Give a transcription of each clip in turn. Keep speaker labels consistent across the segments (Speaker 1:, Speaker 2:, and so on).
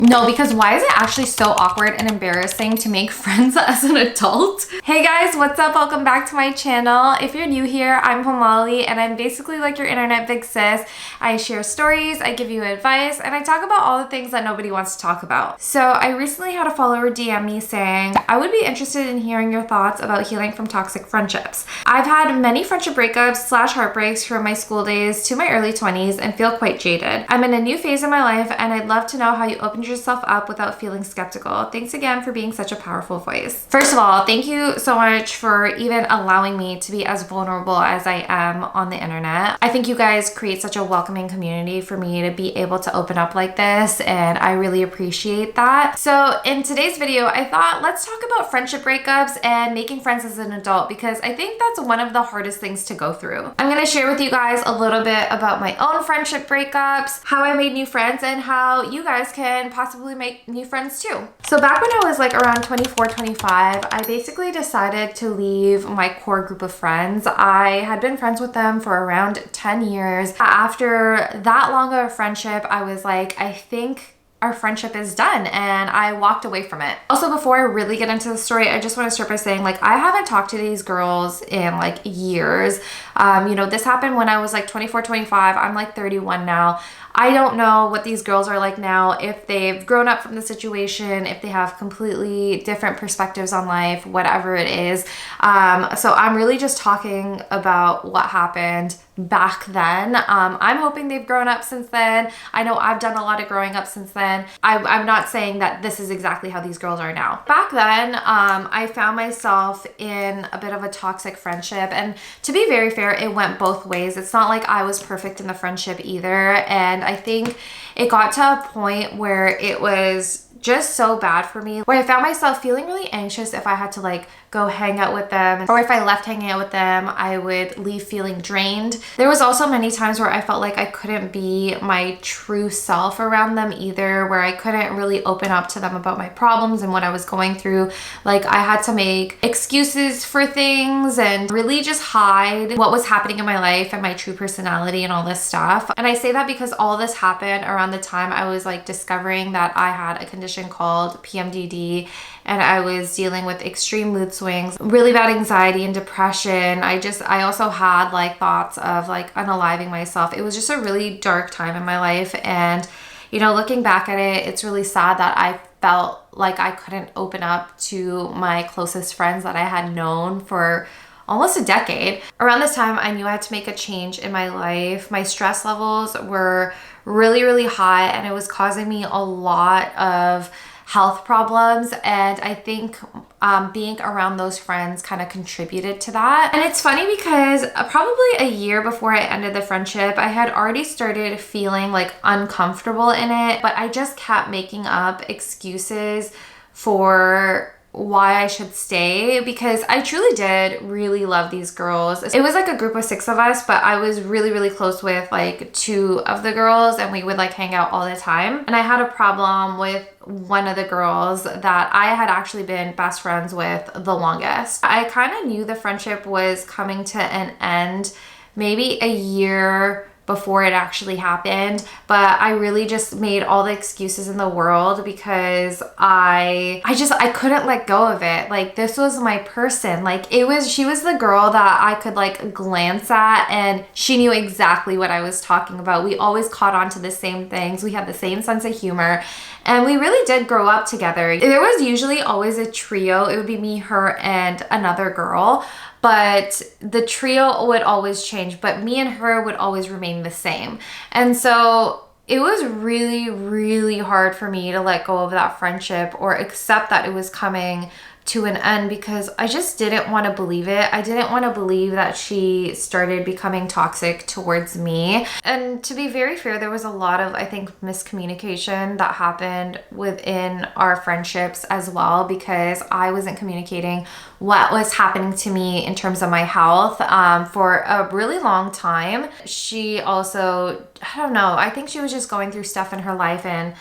Speaker 1: No, because why is it actually so awkward and embarrassing to make friends as an adult? Hey guys, what's up? Welcome back to my channel. If you're new here, I'm Pomali and I'm basically like your internet big sis. I share stories, I give you advice, and I talk about all the things that nobody wants to talk about. So I recently had a follower DM me saying, I would be interested in hearing your thoughts about healing from toxic friendships. I've had many friendship breakups / heartbreaks from my school days to my early 20s and feel quite jaded. I'm in a new phase in my life and I'd love to know how you opened yourself up without feeling skeptical. Thanks again for being such a powerful voice. First of all, thank you so much for even allowing me to be as vulnerable as I am on the internet. I think you guys create such a welcoming community for me to be able to open up like this, and I really appreciate that. So in today's video, I thought let's talk about friendship breakups and making friends as an adult, because I think that's one of the hardest things to go through. I'm going to share with you guys a little bit about my own friendship breakups, how I made new friends, and how you guys can possibly make new friends too. So back when I was like around 24, 25, I basically decided to leave my core group of friends. I had been friends with them for around 10 years. After that long of a friendship, I was like, I think our friendship is done, and I walked away from it. Also, before I really get into the story, I just want to start by saying, like, I haven't talked to these girls in like years. You know, this happened when I was like 24, 25. I'm like 31 now. I don't know what these girls are like now, if they've grown up from the situation, if they have completely different perspectives on life, whatever it is. So I'm really just talking about what happened back then. I'm hoping they've grown up since then. I know I've done a lot of growing up since then. I'm not saying that this is exactly how these girls are now. Back then, I found myself in a bit of a toxic friendship, and to be very fair, it went both ways. It's not like I was perfect in the friendship either, and I think it got to a point where it was just so bad for me, where I found myself feeling really anxious if I had to like go hang out with them, or if I left hanging out with them, I would leave feeling drained. There was also many times where I felt like I couldn't be my true self around them either, where I couldn't really open up to them about my problems and what I was going through. Like, I had to make excuses for things and really just hide what was happening in my life and my true personality and all this stuff. And I say that because all this happened around the time I was like discovering that I had a condition called PMDD, and I was dealing with extreme mood swings, really bad anxiety and depression. I also had like thoughts of like unaliving myself. It was just a really dark time in my life, and you know, looking back at it, it's really sad that I felt like I couldn't open up to my closest friends that I had known for almost a decade. Around this time, I knew I had to make a change in my life. My stress levels were really, really high, and it was causing me a lot of health problems, and I think being around those friends kind of contributed to that. And it's funny because probably a year before I ended the friendship, I had already started feeling like uncomfortable in it, but I just kept making up excuses for why I should stay, because I truly did really love these girls. It was like a group of 6 of us, but I was really, really close with like 2 of the girls, and we would like hang out all the time. And I had a problem with one of the girls that I had actually been best friends with the longest. I kind of knew the friendship was coming to an end maybe a year before it actually happened, but I really just made all the excuses in the world because I couldn't let go of it. Like, this was my person. Like, she was the girl that I could like glance at, and she knew exactly what I was talking about. We always caught on to the same things. We had the same sense of humor, and we really did grow up together. There was usually always a trio. It would be me, her, and another girl. But the trio would always change, but me and her would always remain the same. And so it was really, really hard for me to let go of that friendship or accept that it was coming to an end, because I just didn't want to believe it. I didn't want to believe that she started becoming toxic towards me. And to be very fair, there was a lot of, I think, miscommunication that happened within our friendships as well, because I wasn't communicating what was happening to me in terms of my health for a really long time. She also, I don't know, I think she was just going through stuff in her life and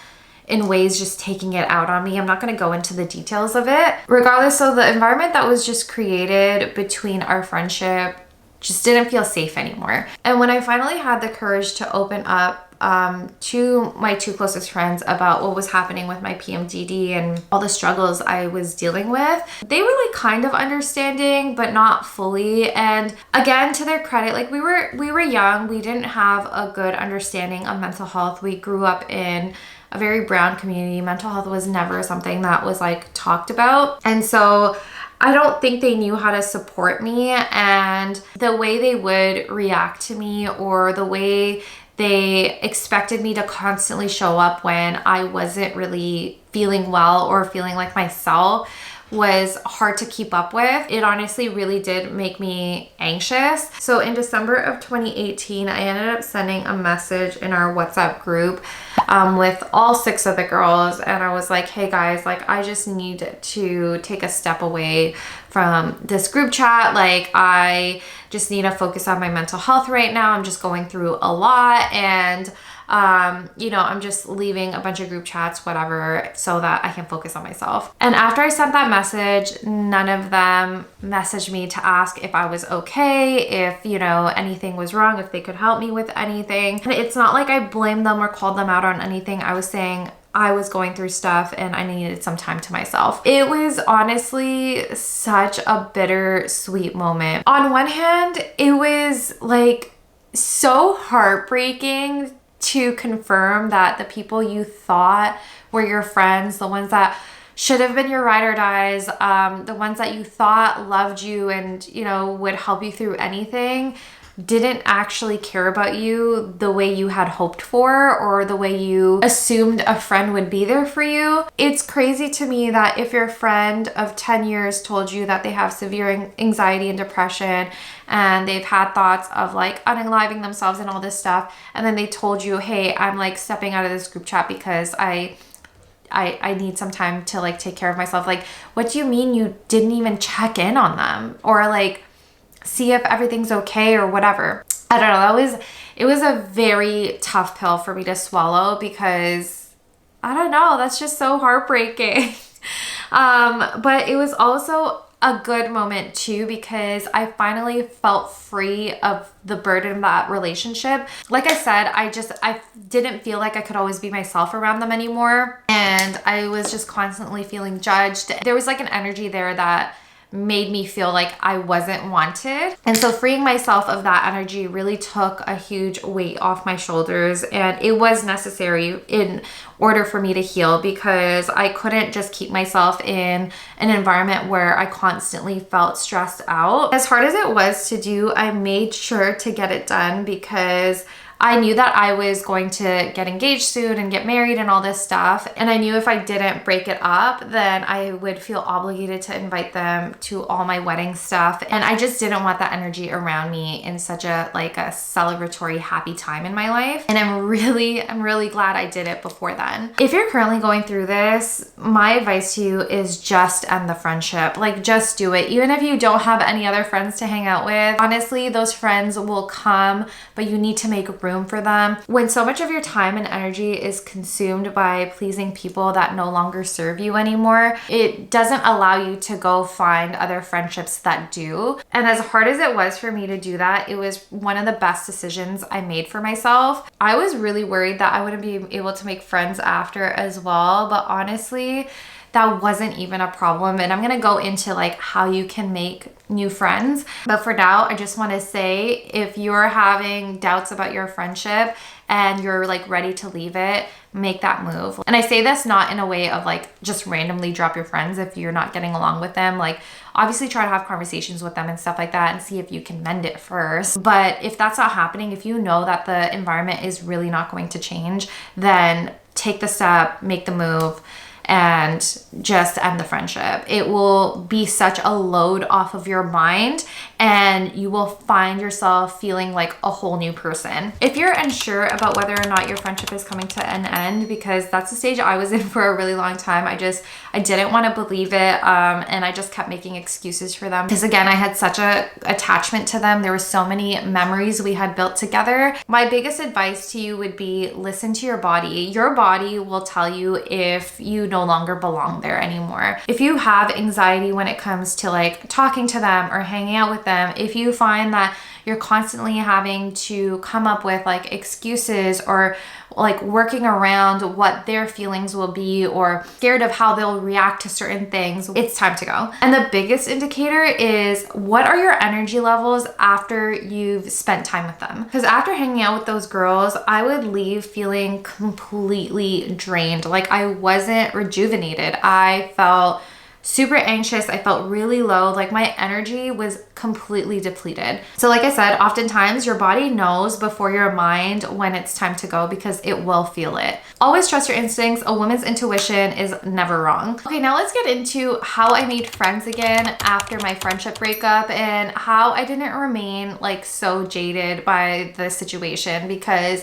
Speaker 1: in ways just taking it out on me. I'm not going to go into the details of it. Regardless, so the environment that was just created between our friendship just didn't feel safe anymore. And when I finally had the courage to open up to my two closest friends about what was happening with my PMDD and all the struggles I was dealing with. They were like kind of understanding, but not fully. And again, to their credit, like we were young. We didn't have a good understanding of mental health. We grew up in a very brown community. Mental health was never something that was like talked about. And so I don't think they knew how to support me, and the way they would react to me, or the way they expected me to constantly show up when I wasn't really feeling well or feeling like myself, was hard to keep up with. It honestly really did make me anxious. So in December of 2018, I ended up sending a message in our WhatsApp group with all 6 of the girls. And I was like, hey guys, like I just need to take a step away from this group chat. Like I just need to focus on my mental health right now. I'm just going through a lot, and you know, I'm just leaving a bunch of group chats, whatever, so that I can focus on myself. And after I sent that message, none of them messaged me to ask if I was okay, if, you know, anything was wrong, if they could help me with anything. And it's not like I blamed them or called them out on anything. I was saying I was going through stuff and I needed some time to myself. It was honestly such a bittersweet moment. On one hand, it was like so heartbreaking to confirm that the people you thought were your friends, the ones that should have been your ride or dies, the ones that you thought loved you and, you know, would help you through anything, didn't actually care about you the way you had hoped for, or the way you assumed a friend would be there for you. It's crazy to me that if your friend of 10 years told you that they have severe anxiety and depression, and they've had thoughts of like unaliving themselves and all this stuff, and then they told you, hey, I'm like stepping out of this group chat because I need some time to like take care of myself. Like, what do you mean you didn't even check in on them, or like see if everything's okay or whatever? I don't know. It was a very tough pill for me to swallow, because I don't know, that's just so heartbreaking. But it was also a good moment too, because I finally felt free of the burden of that relationship. Like I said, I didn't feel like I could always be myself around them anymore. And I was just constantly feeling judged. There was like an energy there that made me feel like I wasn't wanted. And so freeing myself of that energy really took a huge weight off my shoulders, and it was necessary in order for me to heal, because I couldn't just keep myself in an environment where I constantly felt stressed out. As hard as it was to do, I made sure to get it done, because I knew that I was going to get engaged soon and get married and all this stuff. And I knew if I didn't break it up, then I would feel obligated to invite them to all my wedding stuff. And I just didn't want that energy around me in such a celebratory, happy time in my life. And I'm really glad I did it before then. If you're currently going through this, my advice to you is just end the friendship. Like, just do it. Even if you don't have any other friends to hang out with, honestly, those friends will come, but you need to make room for them. When so much of your time and energy is consumed by pleasing people that no longer serve you anymore, it doesn't allow you to go find other friendships that do. And as hard as it was for me to do that, it was one of the best decisions I made for myself. I was really worried that I wouldn't be able to make friends after as well, but honestly, that wasn't even a problem. And I'm gonna go into like how you can make new friends. But for now, I just want to say, if you're having doubts about your friendship and you're like ready to leave it, make that move. And I say this not in a way of like just randomly drop your friends if you're not getting along with them. Like, obviously try to have conversations with them and stuff like that and see if you can mend it first. But if that's not happening, if you know that the environment is really not going to change, then take the step, make the move, and just end the friendship. It will be such a load off of your mind, and you will find yourself feeling like a whole new person. If you're unsure about whether or not your friendship is coming to an end, because that's the stage I was in for a really long time, I didn't want to believe it, and I just kept making excuses for them, because again, I had such a attachment to them. There were so many memories we had built together. My biggest advice to you would be, listen to your body. Your body will tell you if you no longer belong there anymore. If you have anxiety when it comes to like talking to them or hanging out with them, them, if you find that you're constantly having to come up with like excuses or like working around what their feelings will be or scared of how they'll react to certain things, it's time to go. And the biggest indicator is, what are your energy levels after you've spent time with them? Because after hanging out with those girls, I would leave feeling completely drained. Like I wasn't rejuvenated. I felt super anxious. I felt really low. Like my energy was completely depleted. So like I said, oftentimes your body knows before your mind when it's time to go because it will feel it. Always trust your instincts. A woman's intuition is never wrong. Okay, now let's get into how I made friends again after my friendship breakup and how I didn't remain like so jaded by the situation, because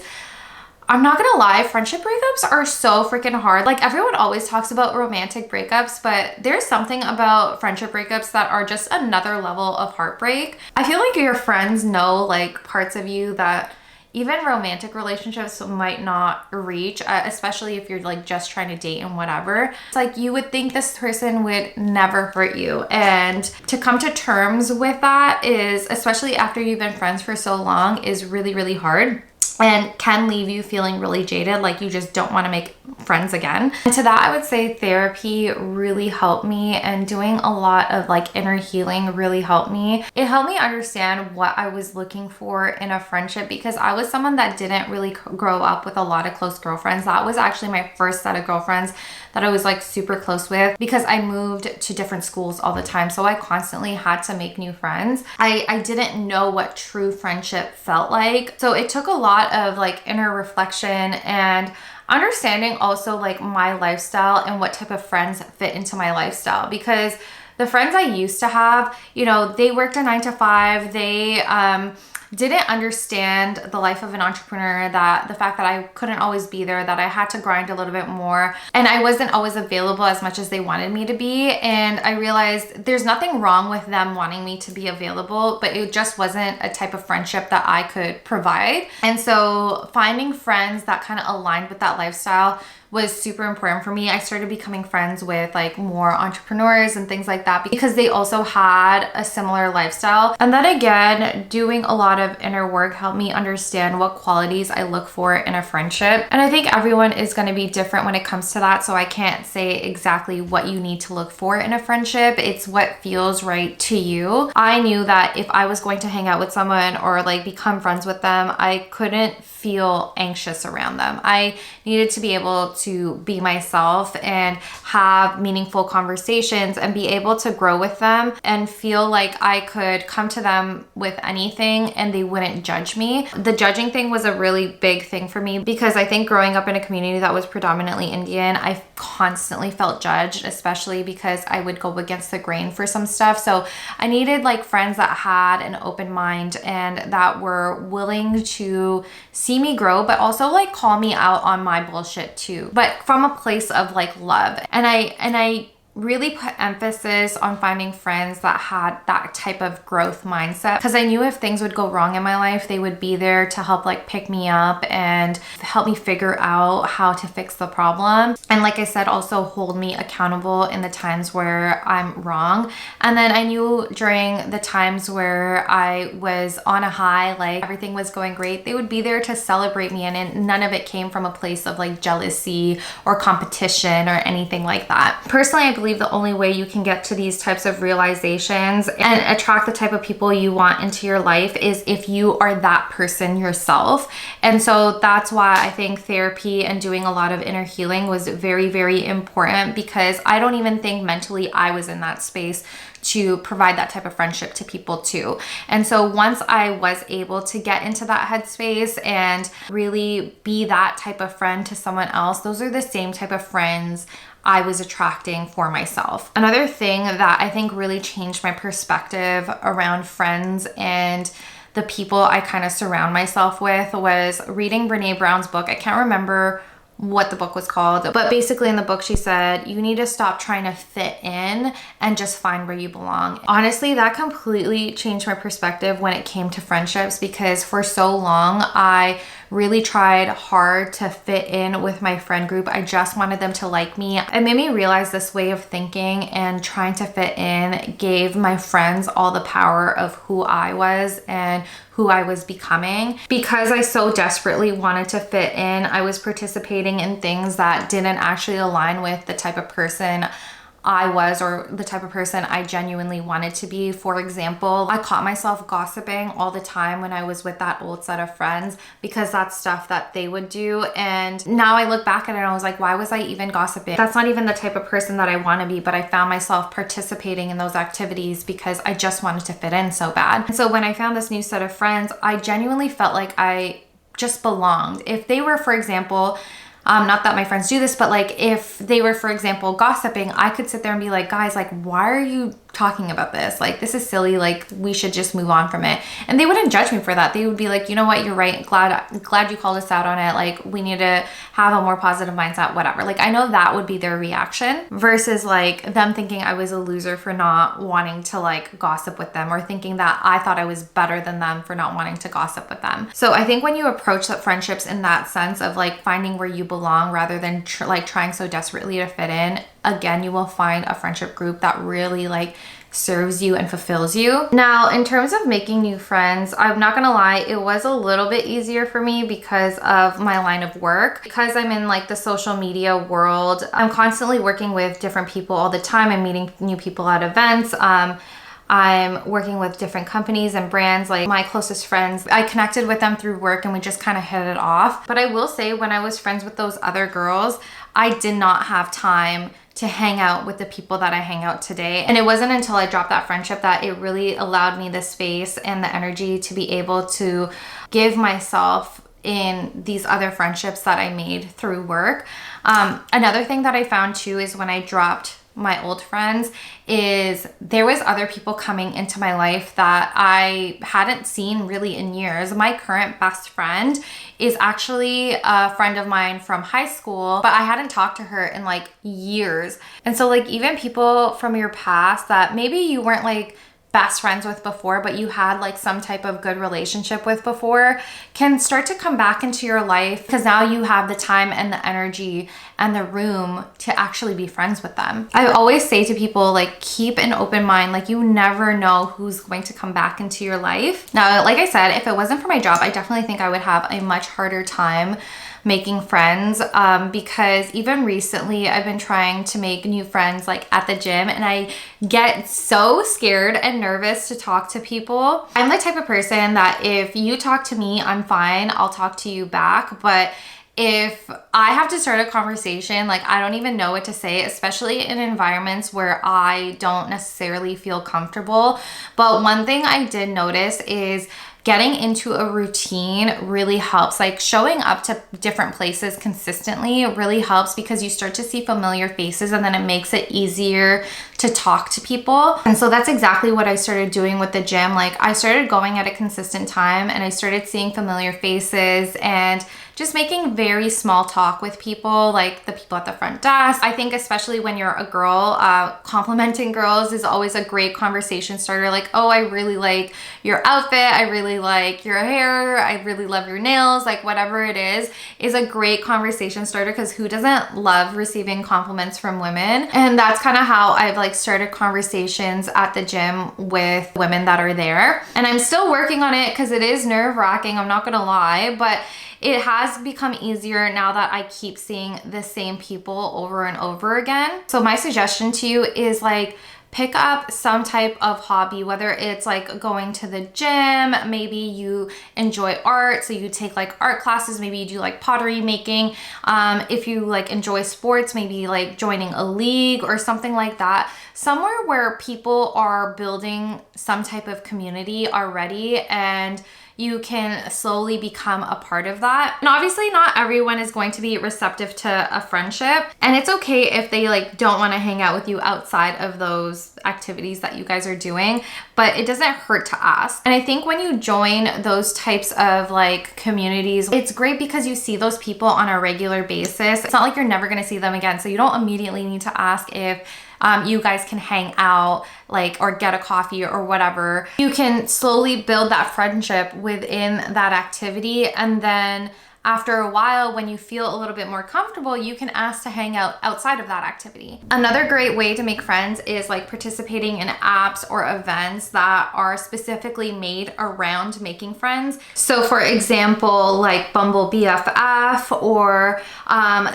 Speaker 1: I'm not gonna lie, friendship breakups are so freaking hard. Like everyone always talks about romantic breakups, but there's something about friendship breakups that are just another level of heartbreak. I feel like your friends know like parts of you that even romantic relationships might not reach, especially if you're like just trying to date and whatever. It's like you would think this person would never hurt you. And to come to terms with that is, especially after you've been friends for so long, is really, really hard. And can leave you feeling really jaded, like you just don't want to make friends again. And to that, I would say therapy really helped me, and doing a lot of like inner healing really helped me. It helped me understand what I was looking for in a friendship, because I was someone that didn't really grow up with a lot of close girlfriends. That was actually my first set of girlfriends that I was like super close with, because I moved to different schools all the time. So I constantly had to make new friends. I didn't know what true friendship felt like. So it took a lot of like inner reflection and understanding also like my lifestyle and what type of friends fit into my lifestyle, because the friends I used to have, you know, they worked a 9 to 5. They didn't understand the life of an entrepreneur, that the fact that I couldn't always be there, that I had to grind a little bit more, and I wasn't always available as much as they wanted me to be. And I realized there's nothing wrong with them wanting me to be available, but it just wasn't a type of friendship that I could provide. And so finding friends that kind of aligned with that lifestyle was super important for me. I started becoming friends with like more entrepreneurs and things like that because they also had a similar lifestyle. And then again, doing a lot of inner work helped me understand what qualities I look for in a friendship. And I think everyone is going to be different when it comes to that. So I can't say exactly what you need to look for in a friendship. It's what feels right to you. I knew that if I was going to hang out with someone or like become friends with them, I couldn't feel anxious around them. I needed to be able to be myself and have meaningful conversations and be able to grow with them and feel like I could come to them with anything and they wouldn't judge me. The judging thing was a really big thing for me, because I think growing up in a community that was predominantly Indian, I constantly felt judged, especially because I would go against the grain for some stuff. So I needed like friends that had an open mind and that were willing to see me grow, but also like call me out on my bullshit too, but from a place of like love. And I really put emphasis on finding friends that had that type of growth mindset, because I knew if things would go wrong in my life, they would be there to help like pick me up and help me figure out how to fix the problem. And like I said, also hold me accountable in the times where I'm wrong. And then I knew during the times where I was on a high, like everything was going great, they would be there to celebrate me, and none of it came from a place of like jealousy or competition or anything like that. Personally, I believe the only way you can get to these types of realizations and attract the type of people you want into your life is if you are that person yourself. And so that's why I think therapy and doing a lot of inner healing was very, very important, because I don't even think mentally I was in that space to provide that type of friendship to people too. And so once I was able to get into that headspace and really be that type of friend to someone else, those are the same type of friends I was attracting for myself. Another thing that I think really changed my perspective around friends and the people I kind of surround myself with was reading Brene Brown's book. I can't remember what the book was called, but basically in the book she said you need to stop trying to fit in and just find where you belong. Honestly, that completely changed my perspective when it came to friendships, because for so long I really tried hard to fit in with my friend group. I just wanted them to like me. It made me realize this way of thinking and trying to fit in gave my friends all the power of who I was and who I was becoming. Because I so desperately wanted to fit in, I was participating in things that didn't actually align with the type of person I was or the type of person I genuinely wanted to be. For example, I caught myself gossiping all the time when I was with that old set of friends because that's stuff that they would do. And now I look back at it and I was like, why was I even gossiping? That's not even the type of person that I want to be, but I found myself participating in those activities because I just wanted to fit in so bad. And so when I found this new set of friends, I genuinely felt like I just belonged. If they were, for example, not that my friends do this, but like if they were, for example, gossiping, I could sit there and be like, guys, like, why are you talking about this? Like, this is silly. Like, we should just move on from it. And they wouldn't judge me for that. They would be like, you know what? You're right. Glad you called us out on it. Like, we need to have a more positive mindset, whatever. Like, I know that would be their reaction versus like them thinking I was a loser for not wanting to like gossip with them, or thinking that I thought I was better than them for not wanting to gossip with them. So I think when you approach the friendships in that sense of like finding where you belong rather than trying so desperately to fit in, again, you will find a friendship group that really like serves you and fulfills you. Now, in terms of making new friends, I'm not gonna lie, it was a little bit easier for me because of my line of work. Because I'm in like the social media world, I'm constantly working with different people all the time. I'm meeting new people at events. I'm working with different companies and brands. Like my closest friends, I connected with them through work and we just kind of hit it off. But I will say, when I was friends with those other girls, I did not have time to hang out with the people that I hang out today. And it wasn't until I dropped that friendship that it really allowed me the space and the energy to be able to give myself in these other friendships that I made through work. Another thing that I found too is when I dropped my old friends is there was other people coming into my life that I hadn't seen really in years. My current best friend is actually a friend of mine from high school, but I hadn't talked to her in like years. And so like even people from your past that maybe you weren't like best friends with before, but you had like some type of good relationship with before, can start to come back into your life because now you have the time and the energy and the room to actually be friends with them. I always say to people, like, keep an open mind. Like, you never know who's going to come back into your life. Now, like I said, if it wasn't for my job, I definitely think I would have a much harder time making friends, because even recently I've been trying to make new friends like at the gym, and I get so scared and nervous to talk to people. I'm the type of person that if you talk to me, I'm fine, I'll talk to you back. But if I have to start a conversation, like I don't even know what to say, especially in environments where I don't necessarily feel comfortable. But one thing I did notice is getting into a routine really helps. Like showing up to different places consistently really helps because you start to see familiar faces and then it makes it easier to talk to people. And so that's exactly what I started doing with the gym. Like I started going at a consistent time and I started seeing familiar faces and just making very small talk with people, like the people at the front desk. I think especially when you're a girl, complimenting girls is always a great conversation starter. Like, oh, I really like your outfit. I really like your hair. I really love your nails. Like whatever it is a great conversation starter because who doesn't love receiving compliments from women? And that's kind of how I've like started conversations at the gym with women that are there. And I'm still working on it because it is nerve-wracking, I'm not gonna lie, but it has become easier now that I keep seeing the same people over and over again. So my suggestion to you is like pick up some type of hobby, whether it's like going to the gym, maybe you enjoy art, so you take like art classes, maybe you do like pottery making. If you like enjoy sports, maybe like joining a league or something like that. Somewhere where people are building some type of community already and you can slowly become a part of that. And obviously not everyone is going to be receptive to a friendship, and it's okay if they like don't want to hang out with you outside of those activities that you guys are doing, but it doesn't hurt to ask. And I think when you join those types of like communities, it's great because you see those people on a regular basis. It's not like you're never going to see them again, so you don't immediately need to ask if you guys can hang out, like, or get a coffee or whatever. You can slowly build that friendship within that activity, and then after a while, when you feel a little bit more comfortable, you can ask to hang out outside of that activity. Another great way to make friends is like participating in apps or events that are specifically made around making friends. So for example, like Bumble BFF, or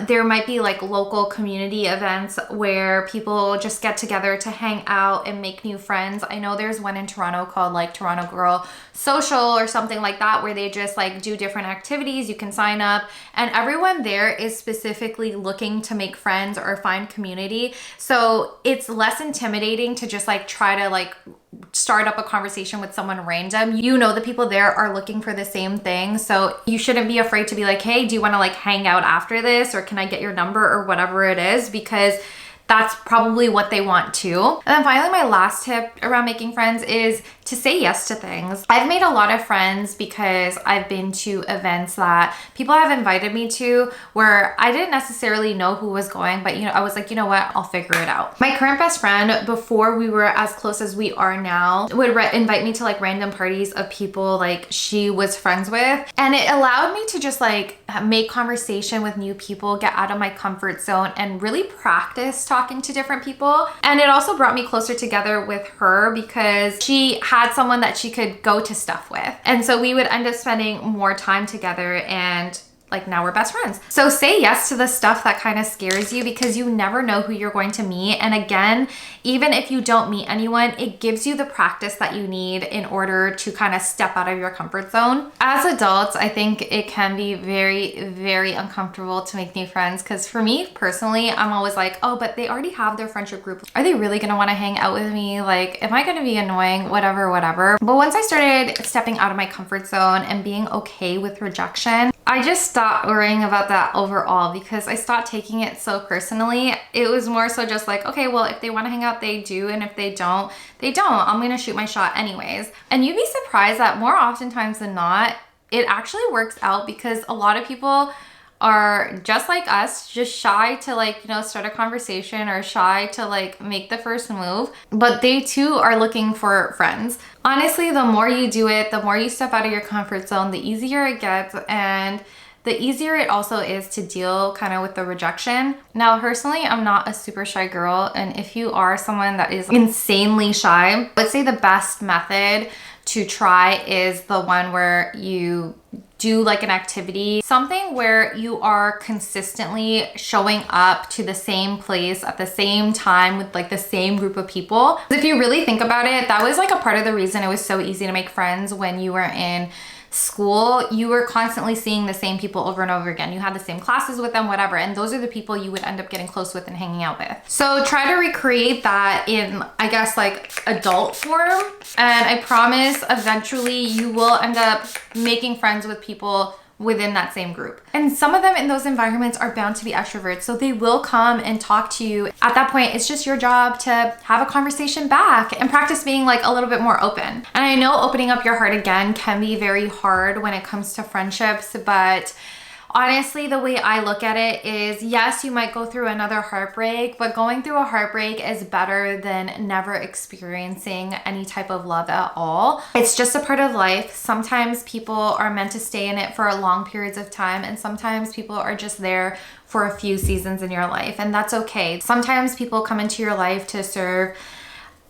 Speaker 1: there might be like local community events where people just get together to hang out and make new friends. I know there's one in Toronto called like Toronto Girl Social or something like that, where they just like do different activities. You can sign up, and everyone there is specifically looking to make friends or find community. So it's less intimidating to just like try to like start up a conversation with someone random. You know, the people there are looking for the same thing. So you shouldn't be afraid to be like, hey, do you want to like hang out after this? Or can I get your number, or whatever it is? Because that's probably what they want too. And then finally, my last tip around making friends is to say yes to things. I've made a lot of friends because I've been to events that people have invited me to where I didn't necessarily know who was going, but I was like, you know what, I'll figure it out. My current best friend, before we were as close as we are now, would invite me to like random parties of people like she was friends with. And it allowed me to just like make conversation with new people, get out of my comfort zone, and really practice talking to different people. And it also brought me closer together with her because she had someone that she could go to stuff with. And so we would end up spending more time together, and like now we're best friends. So say yes to the stuff that kind of scares you, because you never know who you're going to meet. And again, even if you don't meet anyone, it gives you the practice that you need in order to kind of step out of your comfort zone. As adults, I think it can be very, very uncomfortable to make new friends, because for me personally, I'm always like, oh, but they already have their friendship group. Are they really gonna want to hang out with me? Like, am I gonna be annoying? Whatever. But once I started stepping out of my comfort zone and being okay with rejection, I just stopped worrying about that overall, because I stopped taking it so personally. It was more so just like, okay, well, if they want to hang out, they do. And if they don't, they don't. I'm going to shoot my shot anyways. And you'd be surprised that more oftentimes than not, it actually works out, because a lot of people are just like us, just shy to like, start a conversation, or shy to like make the first move, but they too are looking for friends. Honestly, the more you do it, the more you step out of your comfort zone, the easier it gets, and the easier it also is to deal kind of with the rejection. Now, personally, I'm not a super shy girl, and if you are someone that is insanely shy, let's say the best method to try is the one where you do like an activity, something where you are consistently showing up to the same place at the same time with like the same group of people. If you really think about it, that was like a part of the reason it was so easy to make friends when you were in school. You were constantly seeing the same people over and over again. You had the same classes with them, whatever, and those are the people you would end up getting close with and hanging out with. So try to recreate that in, I guess, like adult form, and I promise eventually you will end up making friends with people within that same group. And some of them in those environments are bound to be extroverts, so they will come and talk to you. At that point, it's just your job to have a conversation back and practice being like a little bit more open. And I know opening up your heart again can be very hard when it comes to friendships, but honestly, the way I look at it is, yes, you might go through another heartbreak, but going through a heartbreak is better than never experiencing any type of love at all. It's just a part of life. Sometimes people are meant to stay in it for long periods of time, and sometimes people are just there for a few seasons in your life, and that's okay. Sometimes people come into your life to serve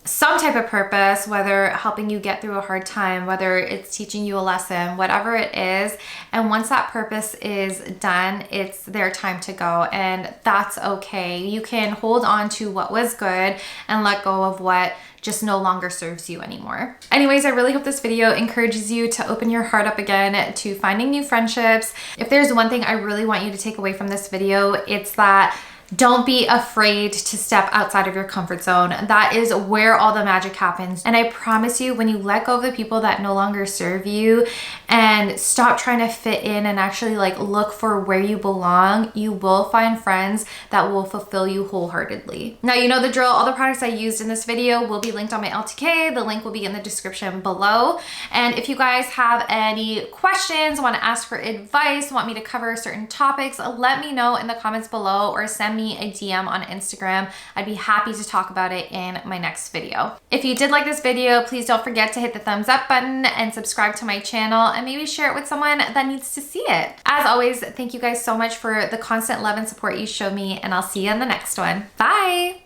Speaker 1: some type of purpose, whether helping you get through a hard time, whether it's teaching you a lesson, whatever it is. And once that purpose is done, it's their time to go, and that's okay. You can hold on to what was good and let go of what just no longer serves you anymore. Anyways, I really hope this video encourages you to open your heart up again to finding new friendships. If there's one thing I really want you to take away from this video, it's that don't be afraid to step outside of your comfort zone. That is where all the magic happens. And I promise you, when you let go of the people that no longer serve you and stop trying to fit in and actually like look for where you belong, you will find friends that will fulfill you wholeheartedly. Now, you know the drill. All the products I used in this video will be linked on my LTK. The link will be in the description below. And if you guys have any questions, want to ask for advice, want me to cover certain topics, let me know in the comments below, or send me me a DM on Instagram. I'd be happy to talk about it in my next video. If you did like this video, please don't forget to hit the thumbs up button and subscribe to my channel, and maybe share it with someone that needs to see it. As always, thank you guys so much for the constant love and support you show me, and I'll see you in the next one. Bye!